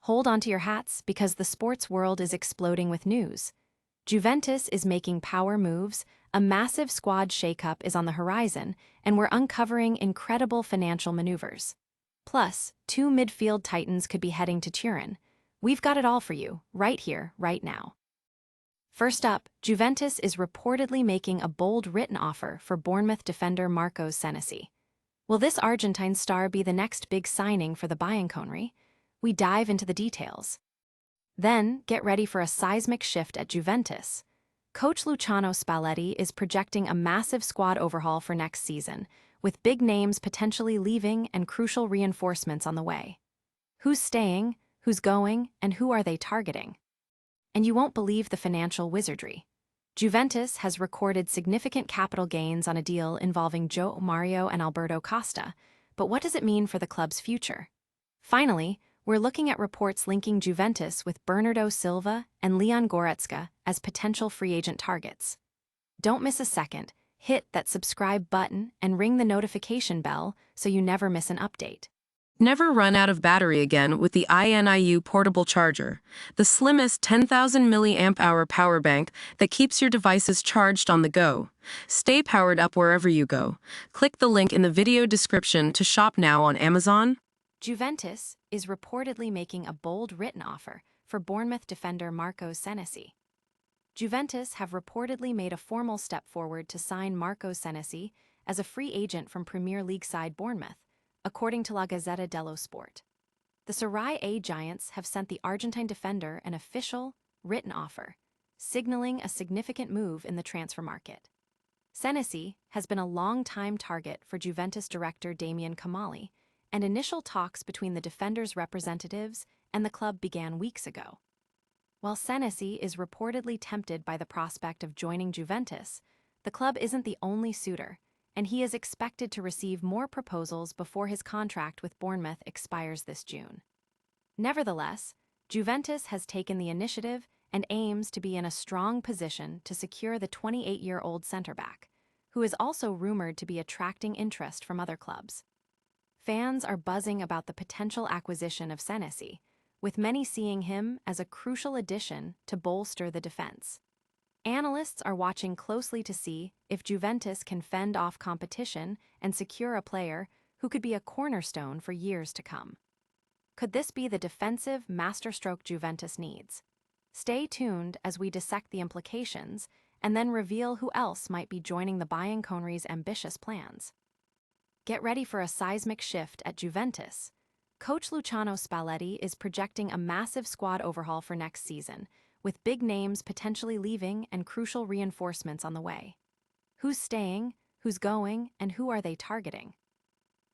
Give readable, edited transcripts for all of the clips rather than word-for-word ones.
Hold onto your hats because the sports world is exploding with news. Juventus is making power moves, a massive squad shakeup is on the horizon, and we're uncovering incredible financial maneuvers. Plus, two midfield titans could be heading to Turin. We've got it all for you, right here, right now. First up, Juventus is reportedly making a bold written offer for Bournemouth defender Marco Senesi. Will this Argentine star be the next big signing for the Bianconeri? We dive into the details. Then, get ready for a seismic shift at Juventus. Coach Luciano Spalletti is projecting a massive squad overhaul for next season, with big names potentially leaving and crucial reinforcements on the way. Who's staying, who's going, and who are they targeting? And you won't believe the financial wizardry. Juventus has recorded significant capital gains on a deal involving Joao Mario-Alberto Costa, but what does it mean for the club's future? Finally, we're looking at reports linking Juventus with Bernardo Silva and Leon Goretzka as potential free agent targets. Don't miss a second, hit that subscribe button and ring the notification bell so you never miss an update. Never run out of battery again with the INIU portable charger, the slimmest 10,000 mAh power bank that keeps your devices charged on the go. Stay powered up wherever you go. Click the link in the video description to shop now on Amazon. Juventus is reportedly making a bold written offer for Bournemouth defender Marco Senesi. Juventus have reportedly made a formal step forward to sign Marco Senesi as a free agent from Premier League side Bournemouth, according to La Gazzetta dello Sport. The Serie A giants have sent the Argentine defender an official, written offer, signaling a significant move in the transfer market. Senesi has been a long-time target for Juventus director Damian Kamali, and initial talks between the defender's representatives and the club began weeks ago. While Senesi is reportedly tempted by the prospect of joining Juventus, the club isn't the only suitor, and he is expected to receive more proposals before his contract with Bournemouth expires this June. Nevertheless, Juventus has taken the initiative and aims to be in a strong position to secure the 28-year-old centre-back, who is also rumored to be attracting interest from other clubs. Fans are buzzing about the potential acquisition of Senesi, with many seeing him as a crucial addition to bolster the defense. Analysts are watching closely to see if Juventus can fend off competition and secure a player who could be a cornerstone for years to come. Could this be the defensive masterstroke Juventus needs? Stay tuned as we dissect the implications and then reveal who else might be joining the Bianconeri's ambitious plans. Get ready for a seismic shift at Juventus. Coach Luciano Spalletti is projecting a massive squad overhaul for next season, with big names potentially leaving and crucial reinforcements on the way. Who's staying, who's going, and who are they targeting?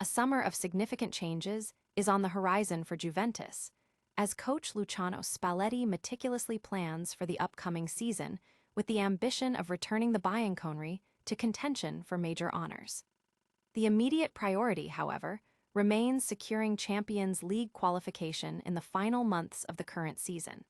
A summer of significant changes is on the horizon for Juventus, as coach Luciano Spalletti meticulously plans for the upcoming season with the ambition of returning the Bianconeri to contention for major honors. The immediate priority, however, remains securing Champions League qualification in the final months of the current season.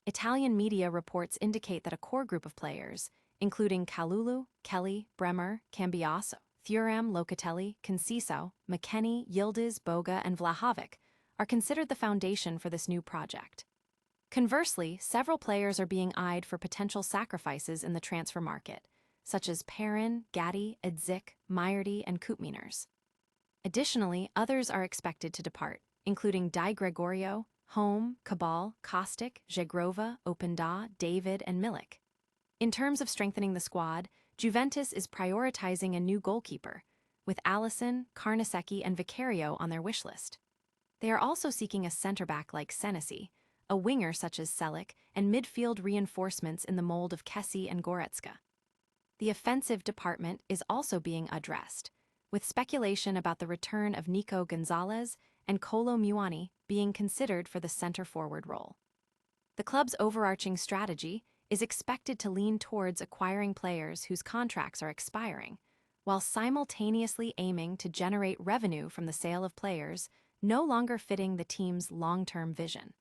Italian media reports indicate that a core group of players, including Kalulu, Kelly, Bremer, Cambiaso, Thuram, Locatelli, Conciso, McKennie, Yildiz, Boga, and Vlahovic, are considered the foundation for this new project. Conversely, several players are being eyed for potential sacrifices in the transfer market, such as Perrin, Gatti, Edzik, Majerdy, and Koopmeiners. Additionally, others are expected to depart, including Di Gregorio, Home, Cabal, Kostic, Zegrova, Openda, David, and Milik. In terms of strengthening the squad, Juventus is prioritizing a new goalkeeper, with Alisson, Carnesecchi, and Vicario on their wish list. They are also seeking a centre-back like Senesi, a winger such as Selic, and midfield reinforcements in the mold of Kessie and Goretzka. The offensive department is also being addressed, with speculation about the return of Nico Gonzalez and Kolo Muani being considered for the center-forward role. The club's overarching strategy is expected to lean towards acquiring players whose contracts are expiring, while simultaneously aiming to generate revenue from the sale of players no longer fitting the team's long-term vision.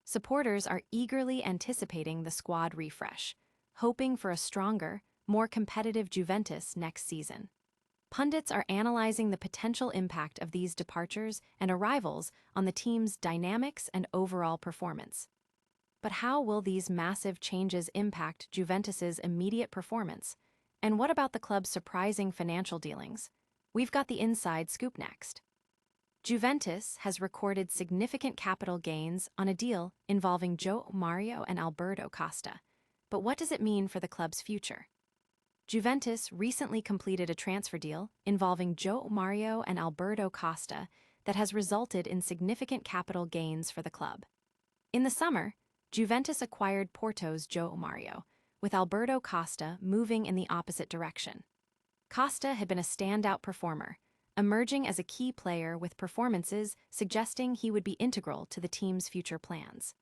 Supporters are eagerly anticipating the squad refresh, hoping for a stronger, more competitive Juventus next season. Pundits are analyzing the potential impact of these departures and arrivals on the team's dynamics and overall performance. But how will these massive changes impact Juventus's immediate performance? And what about the club's surprising financial dealings? We've got the inside scoop next. Juventus has recorded significant capital gains on a deal involving Joao Mario-Alberto Costa. But what does it mean for the club's future? Juventus recently completed a transfer deal involving Joao Mario-Alberto Costa that has resulted in significant capital gains for the club. In the summer, Juventus acquired Porto's Joao Mario, with Alberto Costa moving in the opposite direction. Costa had been a standout performer, emerging as a key player with performances suggesting he would be integral to the team's future plans.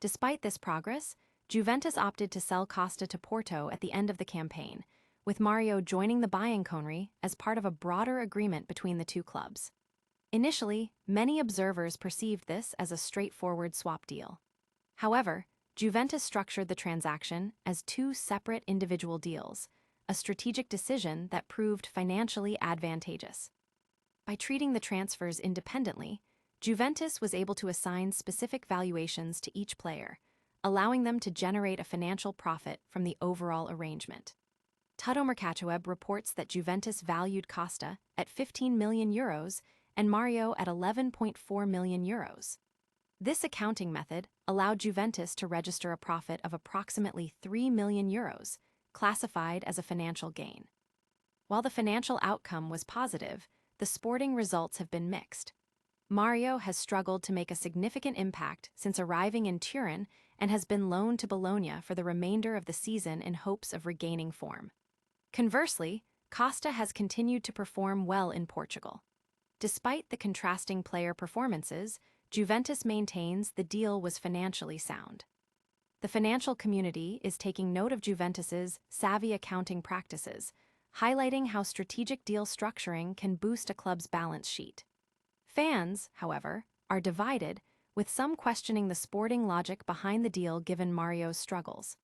Despite this progress, Juventus opted to sell Costa to Porto at the end of the campaign, with Mario joining the Bianconeri as part of a broader agreement between the two clubs. Initially, many observers perceived this as a straightforward swap deal. However, Juventus structured the transaction as two separate individual deals, a strategic decision that proved financially advantageous. By treating the transfers independently, Juventus was able to assign specific valuations to each player, allowing them to generate a financial profit from the overall arrangement. Tuttomercatoweb reports that Juventus valued Costa at €15 million and Mario at €11.4 million. This accounting method allowed Juventus to register a profit of approximately €3 million, classified as a financial gain. While the financial outcome was positive, the sporting results have been mixed. Mario has struggled to make a significant impact since arriving in Turin and has been loaned to Bologna for the remainder of the season in hopes of regaining form. Conversely, Costa has continued to perform well in Portugal. Despite the contrasting player performances, Juventus maintains the deal was financially sound. The financial community is taking note of Juventus's savvy accounting practices, highlighting how strategic deal structuring can boost a club's balance sheet. Fans, however, are divided, with some questioning the sporting logic behind the deal given Mario's struggles.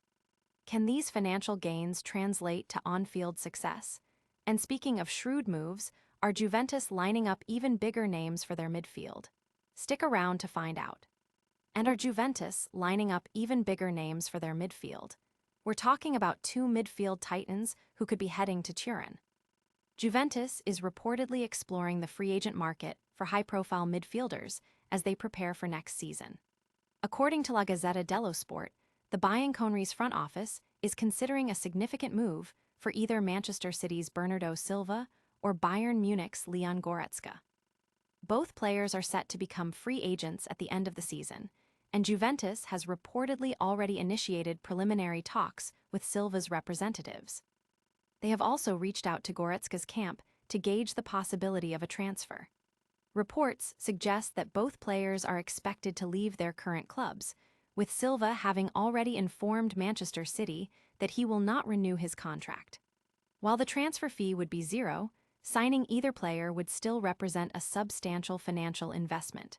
Can these financial gains translate to on-field success? And speaking of shrewd moves, are Juventus lining up even bigger names for their midfield? Stick around to find out. And are Juventus lining up even bigger names for their midfield? We're talking about two midfield titans who could be heading to Turin. Juventus is reportedly exploring the free agent market for high-profile midfielders as they prepare for next season. According to La Gazzetta dello Sport, the Bianconeri's front office is considering a significant move for either Manchester City's Bernardo Silva or Bayern Munich's Leon Goretzka. Both players are set to become free agents at the end of the season, and Juventus has reportedly already initiated preliminary talks with Silva's representatives. They have also reached out to Goretzka's camp to gauge the possibility of a transfer. Reports suggest that both players are expected to leave their current clubs, with Silva having already informed Manchester City that he will not renew his contract. While the transfer fee would be zero, signing either player would still represent a substantial financial investment.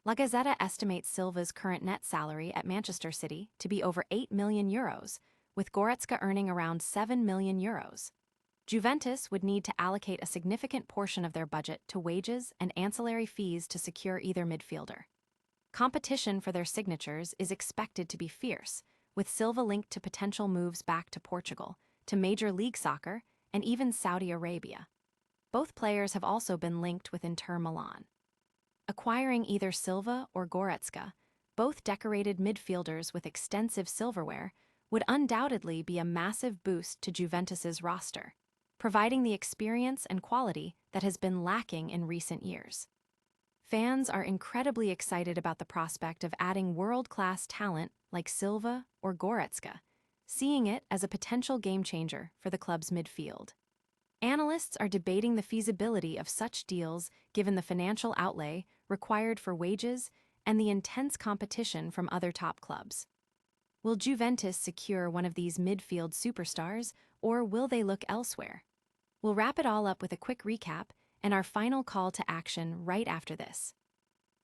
La Gazzetta estimates Silva's current net salary at Manchester City to be over €8 million, with Goretzka earning around €7 million. Juventus would need to allocate a significant portion of their budget to wages and ancillary fees to secure either midfielder. Competition for their signatures is expected to be fierce, with Silva linked to potential moves back to Portugal, to Major League Soccer, and even Saudi Arabia. Both players have also been linked with Inter Milan. Acquiring either Silva or Goretzka, both decorated midfielders with extensive silverware, would undoubtedly be a massive boost to Juventus's roster, providing the experience and quality that has been lacking in recent years. Fans are incredibly excited about the prospect of adding world-class talent like Silva or Goretzka, seeing it as a potential game-changer for the club's midfield. Analysts are debating the feasibility of such deals given the financial outlay required for wages and the intense competition from other top clubs. Will Juventus secure one of these midfield superstars, or will they look elsewhere? We'll wrap it all up with a quick recap and our final call to action right after this.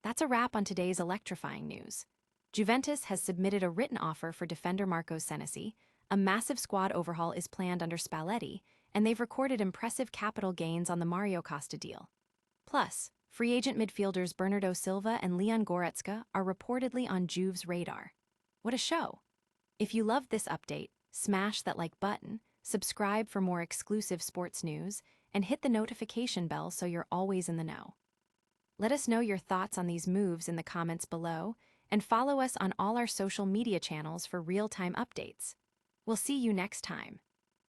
That's a wrap on today's electrifying news. Juventus has submitted a written offer for defender Marco Senesi, a massive squad overhaul is planned under Spalletti, and they've recorded impressive capital gains on the Mario Costa deal. Plus, free agent midfielders Bernardo Silva and Leon Goretzka are reportedly on Juve's radar. What a show! If you loved this update, smash that like button, subscribe for more exclusive sports news, and hit the notification bell so you're always in the know. Let us know your thoughts on these moves in the comments below, and follow us on all our social media channels for real-time updates. We'll see you next time.